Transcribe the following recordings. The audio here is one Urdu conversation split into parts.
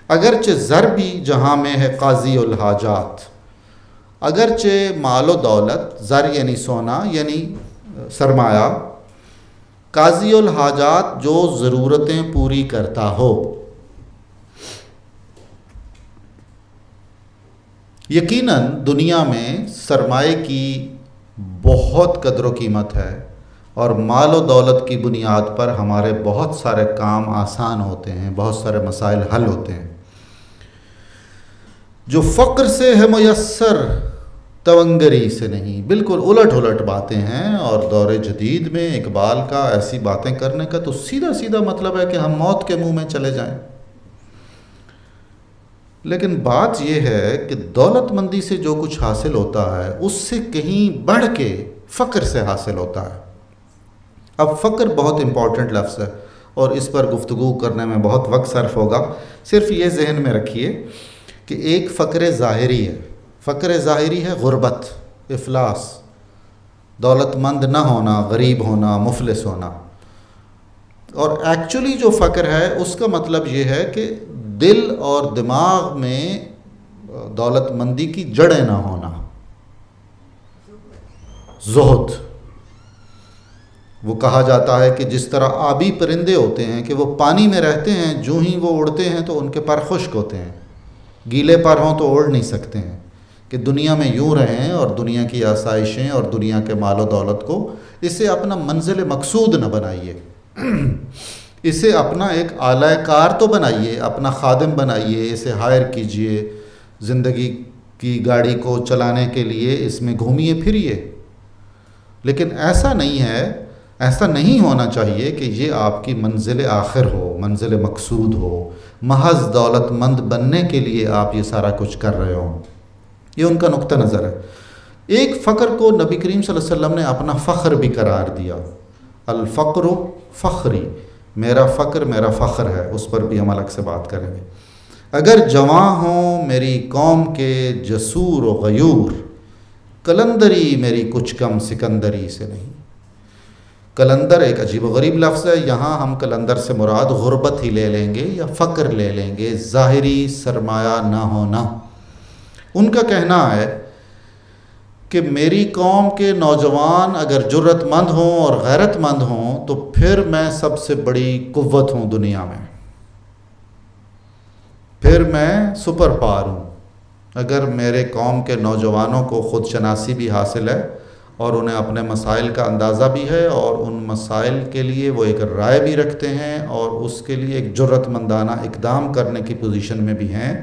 اگرچہ زر بھی جہاں میں ہے قاضی الحاجات، اگرچہ مال و دولت، زر یعنی سونا یعنی سرمایہ، قاضی الحاجات جو ضرورتیں پوری کرتا ہو۔ یقیناً دنیا میں سرمایے کی بہت قدر و قیمت ہے، اور مال و دولت کی بنیاد پر ہمارے بہت سارے کام آسان ہوتے ہیں، بہت سارے مسائل حل ہوتے ہیں۔ جو فقر سے ہے میسر تونگری سے نہیں، بالکل الٹ باتیں ہیں، اور دور جدید میں اقبال کا ایسی باتیں کرنے کا تو سیدھا مطلب ہے کہ ہم موت کے منہ میں چلے جائیں۔ لیکن بات یہ ہے کہ دولت مندی سے جو کچھ حاصل ہوتا ہے اس سے کہیں بڑھ کے فقر سے حاصل ہوتا ہے۔ اب فقر بہت امپورٹنٹ لفظ ہے اور اس پر گفتگو کرنے میں بہت وقت صرف ہوگا۔ صرف یہ ذہن میں رکھیے کہ ایک فقر ظاہری ہے، فقر ظاہری ہے غربت، افلاس، دولت مند نہ ہونا، غریب ہونا، مفلس ہونا، اور ایکچولی جو فقر ہے اس کا مطلب یہ ہے کہ دل اور دماغ میں دولت مندی کی جڑیں نہ ہونا، زہد۔ وہ کہا جاتا ہے کہ جس طرح آبی پرندے ہوتے ہیں کہ وہ پانی میں رہتے ہیں، جو ہی وہ اڑتے ہیں تو ان کے پر خشک ہوتے ہیں، گیلے پر ہوں تو اڑ نہیں سکتے ہیں، کہ دنیا میں یوں رہیں اور دنیا کی آسائشیں اور دنیا کے مال و دولت کو اسے اپنا منزل مقصود نہ بنائیے، اسے اپنا ایک اعلی کار تو بنائیے، اپنا خادم بنائیے، اسے ہائر کیجئے، زندگی کی گاڑی کو چلانے کے لیے اس میں گھومیے پھریے۔ لیکن ایسا نہیں ہے، ایسا نہیں ہونا چاہیے کہ یہ آپ کی منزل آخر ہو، منزل مقصود ہو، محض دولت مند بننے کے لیے آپ یہ سارا کچھ کر رہے ہوں۔ یہ ان کا نقطہ نظر ہے۔ ایک فقر کو نبی کریم صلی اللہ علیہ وسلم نے اپنا فخر بھی قرار دیا، الفقر فخری، میرا فقر میرا فخر ہے، اس پر بھی ہم الگ سے بات کریں گے۔ اگر جواں ہوں میری قوم کے جسور و غیور، کلندری میری کچھ کم سکندری سے نہیں۔ کلندر ایک عجیب و غریب لفظ ہے، یہاں ہم کلندر سے مراد غربت ہی لے لیں گے یا فقر لے لیں گے، ظاہری سرمایہ نہ ہونا۔ ان کا کہنا ہے کہ میری قوم کے نوجوان اگر جرت مند ہوں اور غیرت مند ہوں تو پھر میں سب سے بڑی قوت ہوں دنیا میں، پھر میں سپر پاور ہوں۔ اگر میرے قوم کے نوجوانوں کو خود شناسی بھی حاصل ہے اور انہیں اپنے مسائل کا اندازہ بھی ہے اور ان مسائل کے لیے وہ ایک رائے بھی رکھتے ہیں اور اس کے لیے ایک جرت مندانہ اقدام کرنے کی پوزیشن میں بھی ہیں،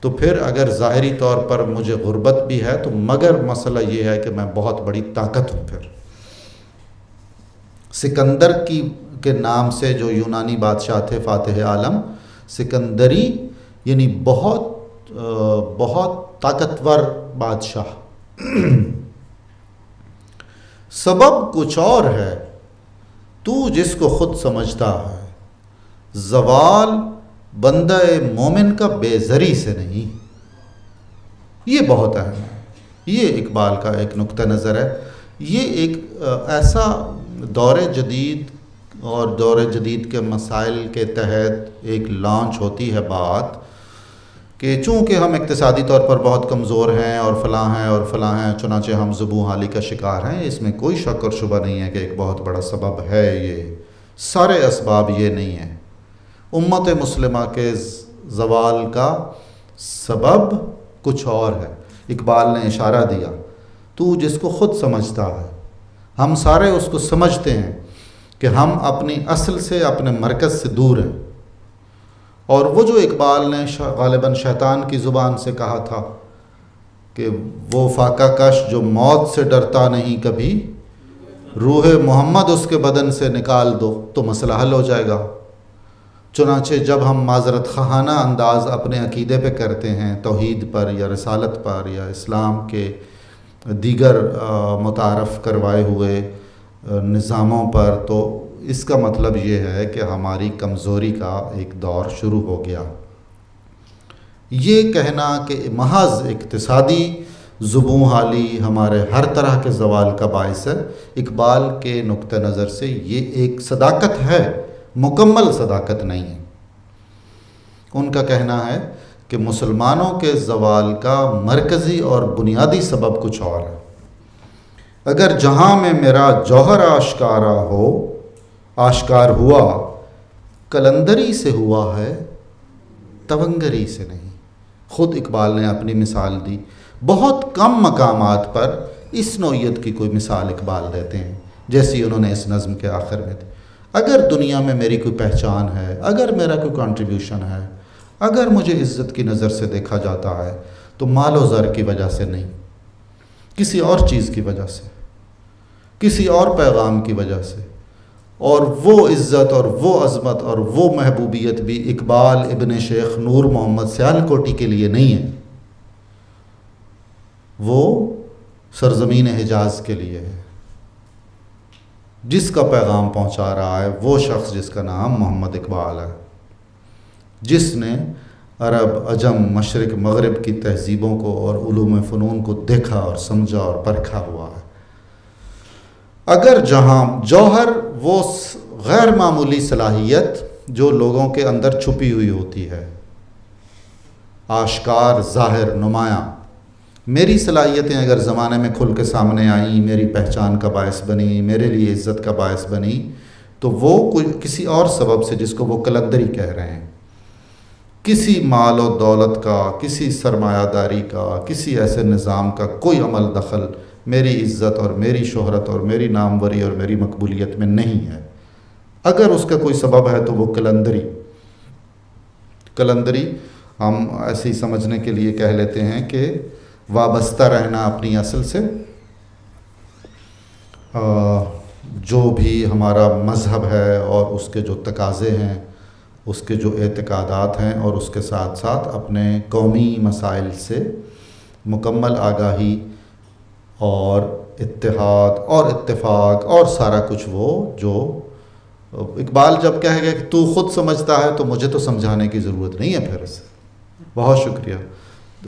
تو پھر اگر ظاہری طور پر مجھے غربت بھی ہے تو مگر مسئلہ یہ ہے کہ میں بہت بڑی طاقت ہوں۔ پھر سکندر کے نام سے جو یونانی بادشاہ تھے فاتح عالم، سکندری یعنی بہت طاقتور بادشاہ۔ سبب کچھ اور ہے تو جس کو خود سمجھتا ہے، زوال بندہ مومن کا بے زری سے نہیں۔ یہ بہت اہم ہے، یہ اقبال کا ایک نقطہ نظر ہے۔ یہ ایک ایسا دور جدید اور دور جدید کے مسائل کے تحت ایک لانچ ہوتی ہے بات کہ چونکہ ہم اقتصادی طور پر بہت کمزور ہیں اور فلاں ہیں اور فلاں ہیں، چنانچہ ہم زبوں حالی کا شکار ہیں۔ اس میں کوئی شک اور شبہ نہیں ہے کہ ایک بہت بڑا سبب ہے، یہ سارے اسباب یہ نہیں ہیں۔ امت مسلمہ کے زوال کا سبب کچھ اور ہے۔ اقبال نے اشارہ دیا، تو جس کو خود سمجھتا ہے۔ ہم سارے اس کو سمجھتے ہیں کہ ہم اپنی اصل سے، اپنے مرکز سے دور ہیں، اور وہ جو اقبال نے غالباً شیطان کی زبان سے کہا تھا کہ وہ فاقہ کش جو موت سے ڈرتا نہیں کبھی، روح محمد اس کے بدن سے نکال دو تو مسئلہ حل ہو جائے گا۔ چنانچہ جب ہم معذرت خواہانہ انداز اپنے عقیدے پہ کرتے ہیں، توحید پر یا رسالت پر یا اسلام کے دیگر متعارف کروائے ہوئے نظاموں پر، تو اس کا مطلب یہ ہے کہ ہماری کمزوری کا ایک دور شروع ہو گیا۔ یہ کہنا کہ محض اقتصادی زبوں حالی ہمارے ہر طرح کے زوال کا باعث ہے، اقبال کے نقطہ نظر سے یہ ایک صداقت ہے، مکمل صداقت نہیں ہے۔ ان کا کہنا ہے کہ مسلمانوں کے زوال کا مرکزی اور بنیادی سبب کچھ اور ہے۔ اگر جہاں میں میرا جوہر آشکار ہوا، قلندری سے ہوا ہے، تونگری سے نہیں۔ خود اقبال نے اپنی مثال دی۔ بہت کم مقامات پر اس نوعیت کی کوئی مثال اقبال دیتے ہیں، جیسی انہوں نے اس نظم کے آخر میں دی۔ اگر دنیا میں میری کوئی پہچان ہے، اگر میرا کوئی کنٹریبیوشن ہے، اگر مجھے عزت کی نظر سے دیکھا جاتا ہے، تو مال و زر کی وجہ سے نہیں، کسی اور چیز کی وجہ سے، کسی اور پیغام کی وجہ سے۔ اور وہ عزت اور وہ عظمت اور وہ محبوبیت بھی اقبال ابن شیخ نور محمد سیالکوٹی کے لیے نہیں ہے، وہ سرزمین حجاز کے لیے ہے۔ جس کا پیغام پہنچا رہا ہے وہ شخص جس کا نام محمد اقبال ہے، جس نے عرب، عجم، مشرق، مغرب کی تہذیبوں کو اور علوم فنون کو دیکھا اور سمجھا اور پرکھا ہوا ہے۔ اگر جہاں جوہر وہ غیر معمولی صلاحیت جو لوگوں کے اندر چھپی ہوئی ہوتی ہے، آشکار، ظاہر، نمایاں، میری صلاحیتیں اگر زمانے میں کھل کے سامنے آئیں، میری پہچان کا باعث بنی، میرے لیے عزت کا باعث بنی، تو وہ کسی اور سبب سے، جس کو وہ قلندری کہہ رہے ہیں، کسی مال و دولت کا، کسی سرمایہ داری کا، کسی ایسے نظام کا کوئی عمل دخل میری عزت اور میری شہرت اور میری ناموری اور میری مقبولیت میں نہیں ہے۔ اگر اس کا کوئی سبب ہے تو وہ قلندری ہم ایسے ہی سمجھنے کے لیے کہہ لیتے ہیں کہ وابستہ رہنا اپنی اصل سے، جو بھی ہمارا مذہب ہے اور اس کے جو تقاضے ہیں، اس کے جو اعتقادات ہیں، اور اس کے ساتھ ساتھ اپنے قومی مسائل سے مکمل آگاہی اور اتحاد اور اتفاق اور سارا کچھ، وہ جو اقبال جب کہے گا کہ تو خود سمجھتا ہے تو مجھے تو سمجھانے کی ضرورت نہیں ہے پھر سے۔ بہت شکریہ۔